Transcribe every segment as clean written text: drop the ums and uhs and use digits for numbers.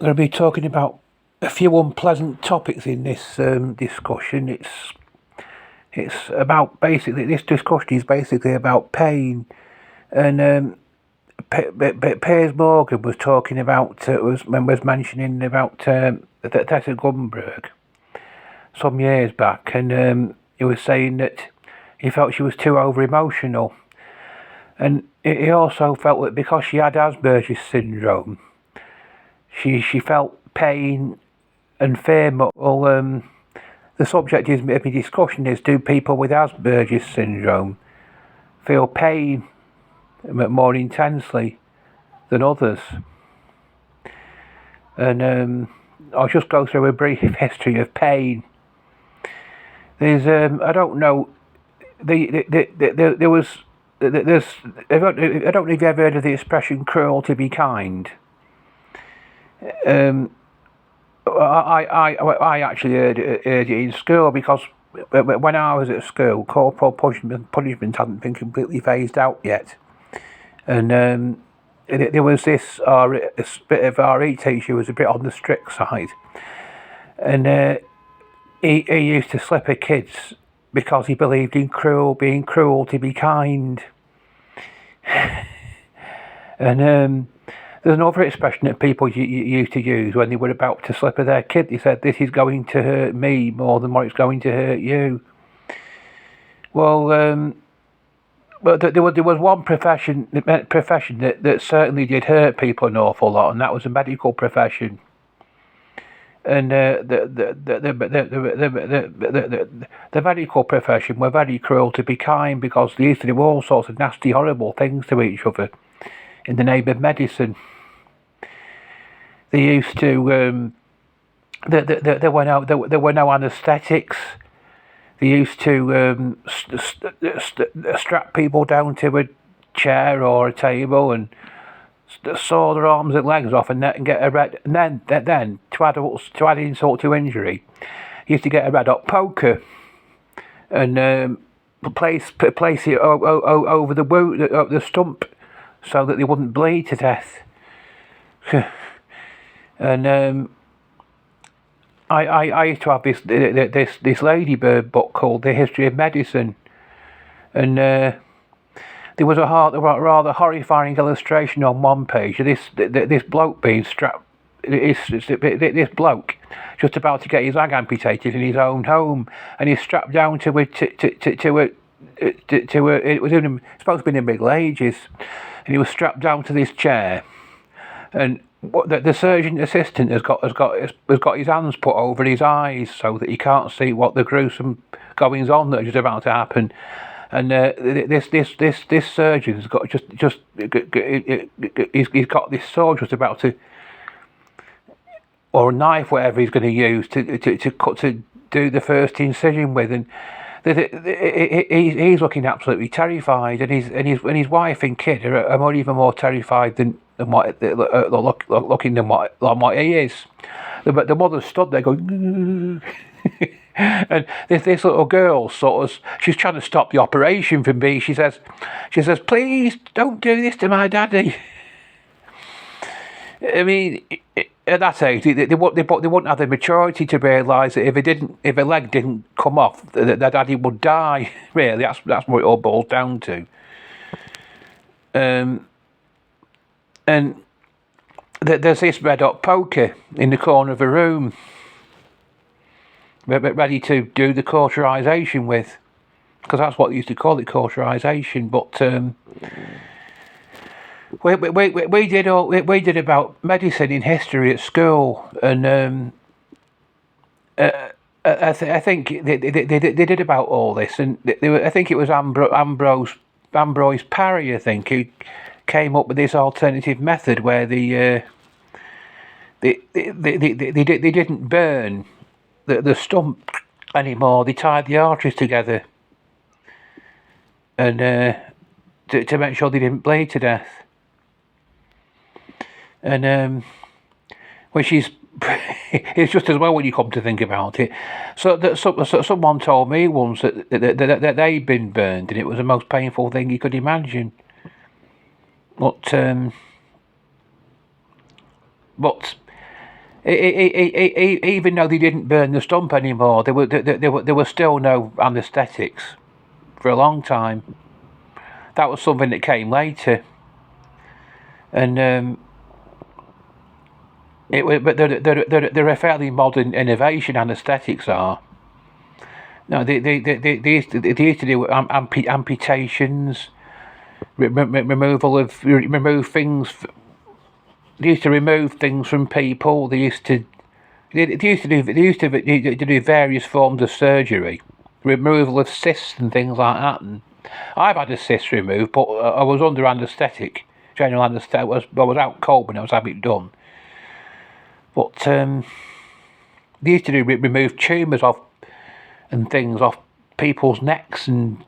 going to be talking about a few unpleasant topics in this discussion. It's about basically this discussion is basically about pain, and Piers Morgan was talking about was mentioning about Tessa Gunberg some years back, and he was saying that he felt she was too over emotional, and he also felt that because she had Asperger's syndrome, she felt pain and fear. Well, the subject of my discussion is: do people with Asperger's syndrome feel pain more intensely than others? And I'll just go through a brief history of pain. There's I don't know. There was there's I don't know if you ever heard of the expression "cruel to be kind." I actually heard it in school because when I was at school, corporal punishment hadn't been completely phased out yet, and there was this bit of RE teacher who was a bit on the strict side, and he used to slip at kids because he believed in being cruel to be kind, and there's another expression that people used to use when they were about to slip at their kid. They said, "This is going to hurt me more than what it's going to hurt you." Well, but there was one profession that certainly did hurt people an awful lot, and that was the medical profession. And the medical profession were very cruel to be kind because they used to do all sorts of nasty, horrible things to each other in the name of medicine. They used to there were no anaesthetics. They used to strap people down to a chair or a table and saw their arms and legs off and get a red. And then to add insult to injury, you used to get a red hot poker and place it over the wound, the stump, so that they wouldn't bleed to death. And I used to have this Ladybird book called The History of Medicine, and there was a rather horrifying illustration on one page of this bloke being strapped. This bloke just about to get his leg amputated in his own home, and he's strapped down to a. It was supposed to be in the Middle Ages, and he was strapped down to this chair, and the surgeon assistant has got his hands put over his eyes so that he can't see what the gruesome goings on that are just about to happen. And this surgeon's got he's got this sword just about to, or a knife, whatever he's going to use to do the first incision with, and he's looking absolutely terrified, and his wife and kid are even more terrified than what looking than what he is. The mother stood there going, and this little girl she's trying to stop the operation from being. She says, "Please don't do this to my daddy." I mean, at that age, they wouldn't have the maturity to realise that if a leg didn't come off, their daddy would die. Really, that's what it all boils down to. And there's this red hot poker in the corner of a room, ready to do the cauterisation with, because that's what they used to call it, cauterisation. But we did about medicine in history at school, and I think they did about all this, and I think it was Ambrose Parry, I think, who came up with this alternative method where they didn't burn the stump anymore. They tied the arteries together, and to make sure they didn't bleed to death. And which is it's just as well when you come to think about it. So someone told me once that they'd been burned, and it was the most painful thing you could imagine. But Even though they didn't burn the stump anymore, there were still no anaesthetics for a long time. That was something that came later, and but they're a fairly modern innovation. Anaesthetics are. No, they used to do amputations, remove things. They used to remove things from people. They used to do various forms of surgery, removal of cysts and things like that. And I've had a cyst removed, but I was under anaesthetic, general anaesthetic. I was out cold when I was having it done. But they used to remove tumours off and things off people's necks, and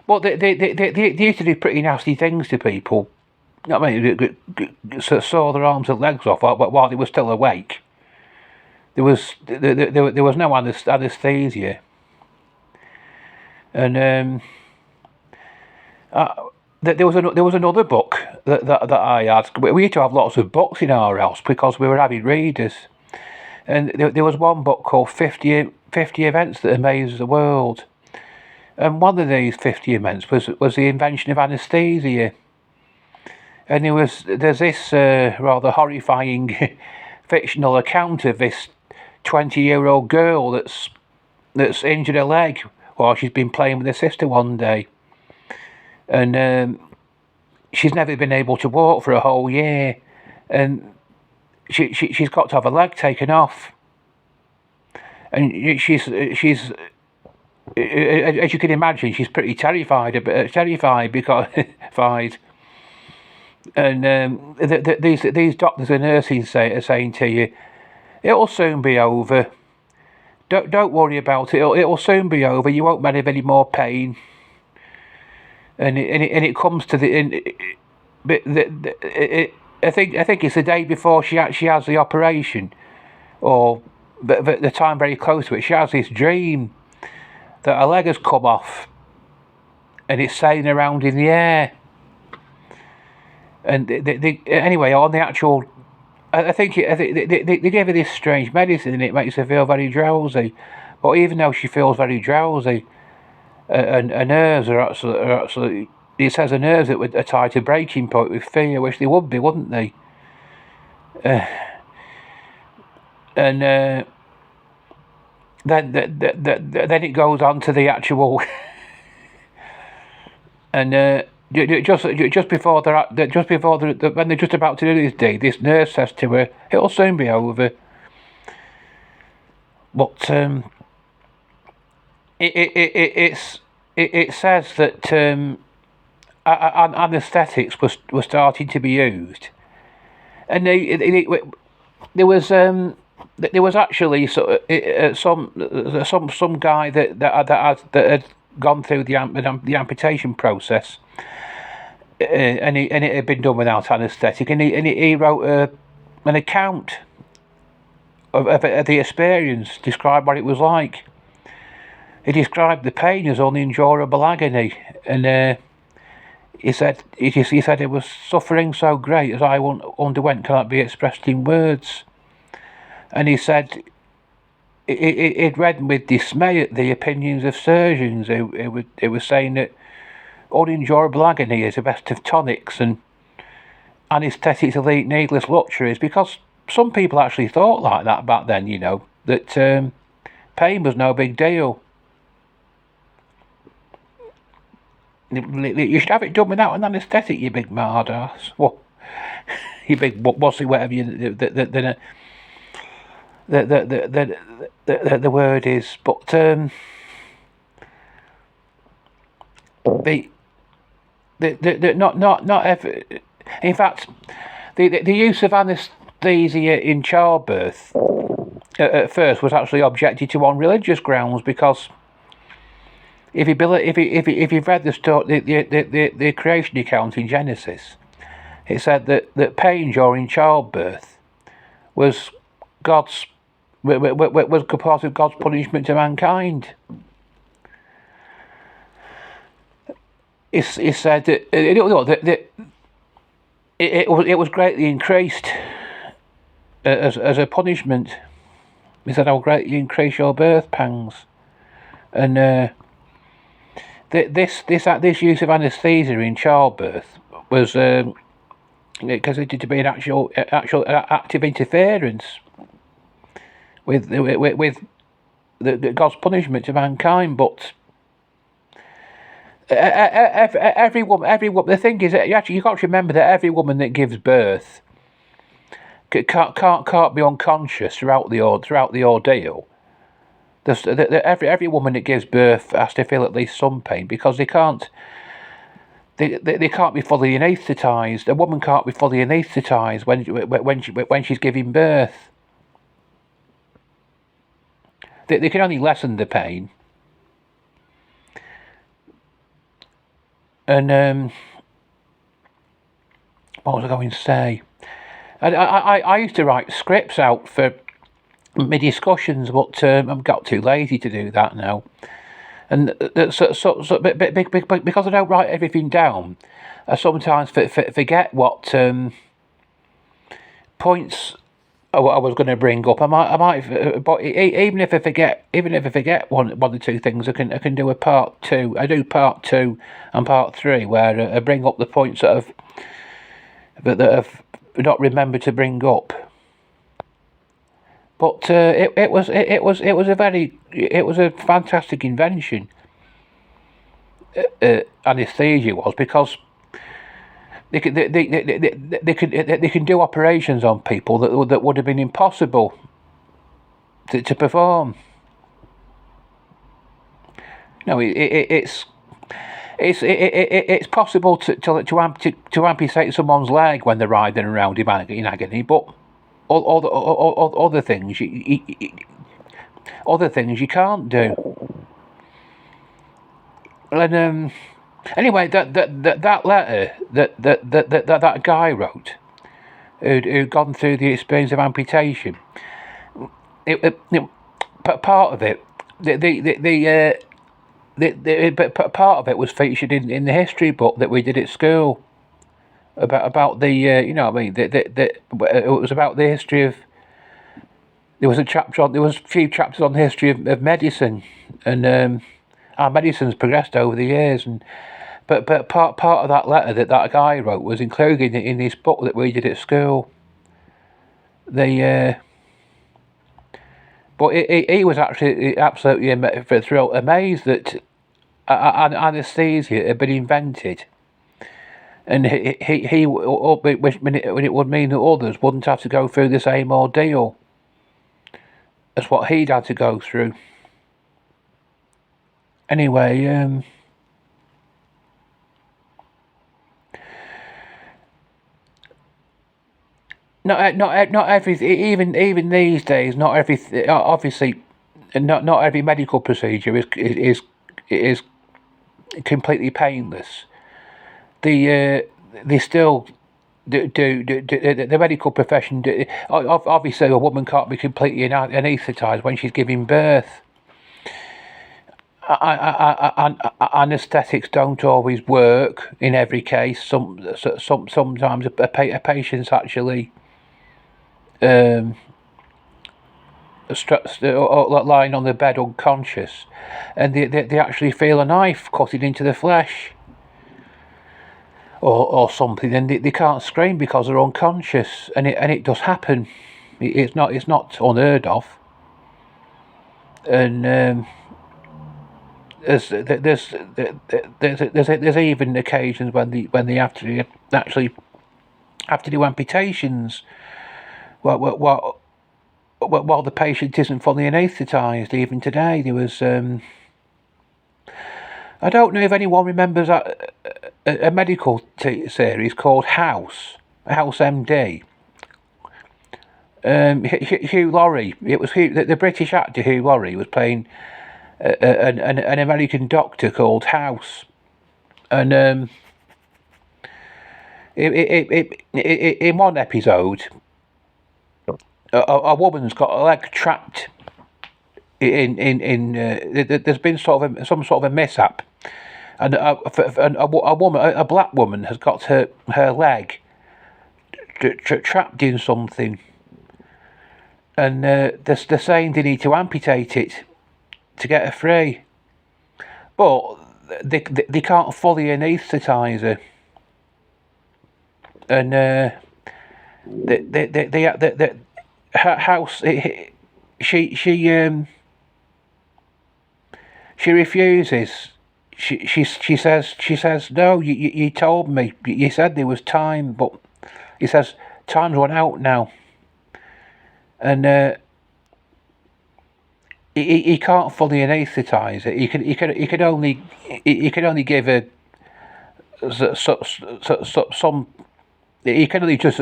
they used to do pretty nasty things to people. I mean, saw their arms and legs off while they were still awake. There was no anaesthesia, and there was another book that I had. We used to have lots of books in our house because we were avid readers, and there was one book called 50 Events That Amazed the World, and one of these 50 events was the invention of anaesthesia. And there's this rather horrifying fictional account of this 20-year-old girl that's injured her leg while she's been playing with her sister one day, and she's never been able to walk for a whole year, and she's got to have her leg taken off, and she's as you can imagine, she's pretty terrified because and these doctors and nurses are saying to you, it'll soon be over. Don't worry about it. It'll soon be over. You won't have any more pain. And it comes to I think it's the day before she actually has the operation, or the time very close to it. She has this dream that her leg has come off, and it's sailing around in the air. And anyway, on the actual, I think they give her this strange medicine, and it makes her feel very drowsy. But even though she feels very drowsy, her nerves are absolutely. It says her nerves are tied to breaking point with fear, which they would be, wouldn't they? And then it goes on to the actual, and. Just before when they're just about to do this day, this nurse says to her, "It'll soon be over." But it says that anaesthetics were starting to be used, and there was actually some guy that had gone through the amputation process. And it had been done without anaesthetic, and he wrote an account of the experience, described what it was like. He described the pain as unendurable agony, and he said it was suffering so great as I underwent cannot be expressed in words. And he said he'd read with dismay at the opinions of surgeons who were saying that unendurable agony is the best of tonics and anaesthetics elite needless luxuries, because some people actually thought like that back then, that pain was no big deal. You should have it done without an anaesthetic, you big mad ass. Well, you big wussy, whatever the word is. But not ever. In fact, the use of anaesthesia in childbirth at first was actually objected to on religious grounds, because if you've read the creation account in Genesis, it said that pain during childbirth was part of God's punishment to mankind. It said that it was greatly increased as a punishment. He said, "I'll greatly increase your birth pangs." And this use of anaesthesia in childbirth was considered to be an actual active interference with God's punishment to mankind. But every woman. The thing is, actually, you've got to remember that every woman that gives birth can't be unconscious throughout the ordeal. Every woman that gives birth has to feel at least some pain, because they can't be fully anaesthetised. A woman can't be fully anaesthetised when she's giving birth. They can only lessen the pain. And what was I going to say? I used to write scripts out for my discussions, but I've got too lazy to do that now. And because I don't write everything down, I sometimes forget what points I was going to bring up. I might, but even if I forget one or two things, I can do a part two. I do part 2 and part 3 where I bring up the points that I've not remembered to bring up. But it was a fantastic invention. Anaesthesia was, because they can do operations on people that would have been impossible to perform. No, it's possible to amputate someone's leg when they're riding around in agony, but other things you can't do. And anyway, that letter that guy wrote, who'd gone through the experience of amputation, part of it, part of it was featured in the history book that we did at school. About the you know what I mean, it was about the history of. There was a few chapters on the history of medicine, and our medicine's progressed over the years, and but part of that letter that guy wrote was included in this book that we did at school. But he was actually absolutely amazed that anaesthesia had been invented. And he when it would mean that others wouldn't have to go through the same ordeal as what he'd had to go through. Anyway, not every, even these days, not every, obviously, not every medical procedure is completely painless. They still do the medical profession. Obviously, a woman can't be completely anaesthetised when she's giving birth. Anaesthetics don't always work in every case. Sometimes a patient's actually lying on the bed unconscious, and they actually feel a knife cutting into the flesh. Or something, and they can't scream because they're unconscious, and it does happen. It's not unheard of. And there's even occasions when they actually have to do amputations while the patient isn't fully anaesthetised. Even today, there was I don't know if anyone remembers a medical series called House MD. Hugh Laurie. It was the British actor Hugh Laurie was playing an American doctor called House, and in one episode, a woman's got a leg trapped in there's been some sort of a mishap, and a black woman has got her leg trapped in something, and they're saying they need to amputate it to get her free, but they can't fully anaesthetise her, and the house she refuses. She says no. You told me. You said there was time, but he says time's run out now, and he can't fully anaesthetise it. He can only give a some. He can only just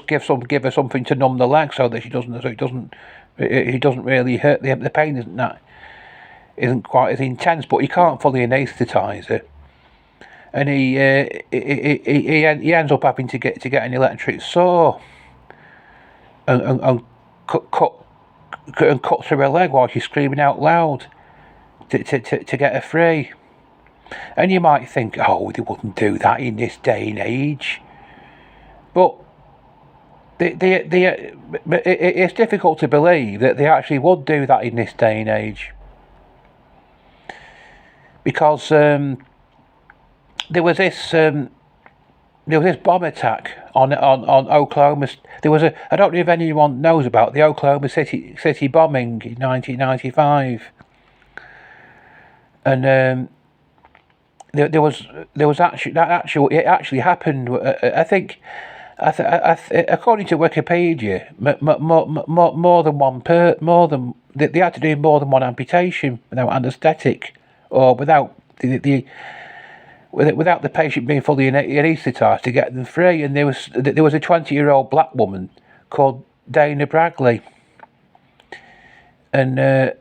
give her something to numb the leg so that he doesn't really hurt. The pain isn't quite as intense, but he can't fully anaesthetise it, and he ends up having to get an electric saw and cut through her leg while she's screaming out loud to get her free. And you might think, oh, they wouldn't do that in this day and age, but it's difficult to believe that they actually would do that in this day and age, because there was this bomb attack on Oklahoma. There was I don't know if anyone knows about the Oklahoma City bombing in 1995, and there was it actually happened. I think, according to Wikipedia, more than one they had to do more than one amputation without anaesthetic, or without the patient being fully anaesthetised to get them free. And there was a 20-year-old black woman called Dana Bradley, and I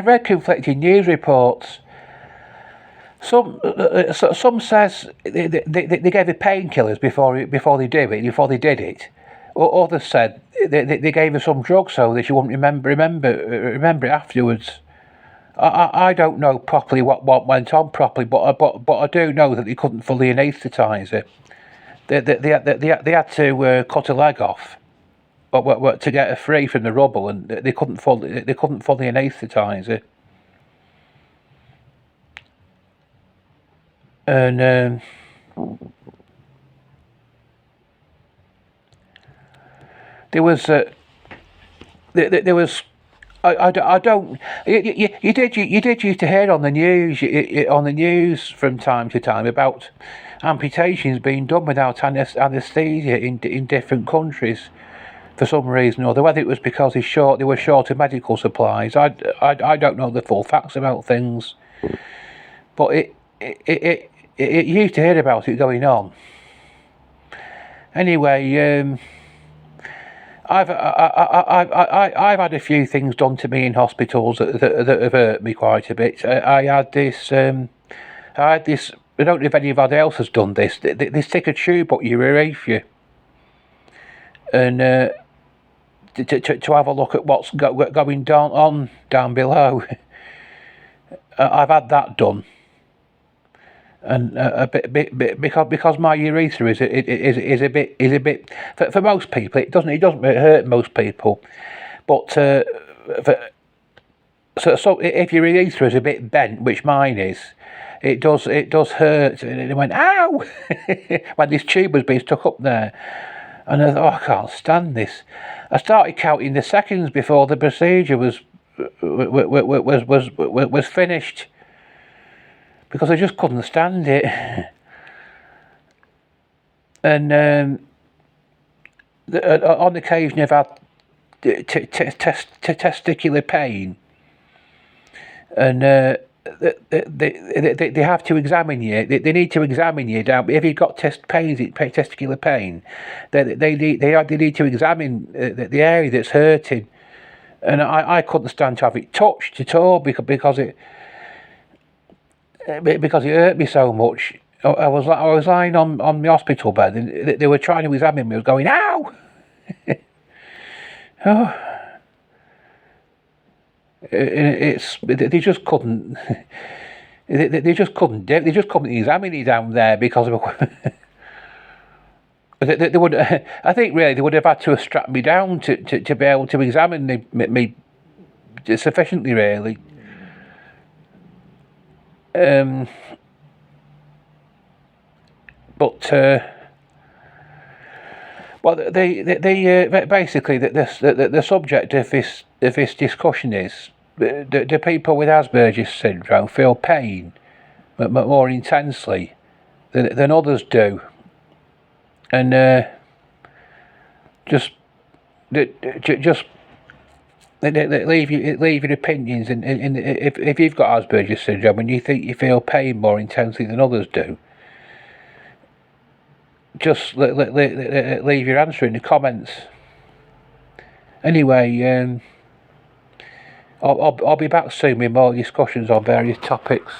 read conflicting news reports. Some says they gave her painkillers before they did it. Or others said they gave her some drugs so that she wouldn't remember it afterwards. I don't know properly what went on properly, but I do know that they couldn't fully anaesthetise her. They had to cut her leg off, to get her free from the rubble, and they couldn't fully anaesthetise her. And there was I don't. You did used to hear on the news from time to time about amputations being done without anaesthesia in different countries for some reason or other. Whether it was because they were short of medical supplies. I don't know the full facts about things, but it used to hear about it going on. Anyway. I've had a few things done to me in hospitals that have hurt me quite a bit. I had this. I don't know if anybody else has done this. They stick a tube up your urethra, and to have a look at what's going down below. I've had that done. And a bit because my urethra is a bit for most people it doesn't hurt most people, but so if your urethra is a bit bent, which mine is, it does hurt. And it went ow when this tube was being stuck up there, and I thought, I can't stand this. I started counting the seconds before the procedure was finished, because I just couldn't stand it. And on occasion I've had testicular pain, and they have to examine you. They need to examine you down. If you've got testicular pain, they need to examine the area that's hurting. And I couldn't stand to have it touched at all because it hurt me so much. I was lying on the hospital bed, and they were trying to examine me. I was going, ow! Oh. They just couldn't. They just couldn't examine me down there because of. They would. I think really they would have had to have strapped me down to be able to examine me sufficiently, really. But well, basically the subject of this discussion is, do people with Asperger's syndrome feel pain more intensely than others do, and just leave your opinions, and if you've got Asperger's syndrome and you think you feel pain more intensely than others do, just leave your answer in the comments. Anyway, I'll be back soon with more discussions on various topics.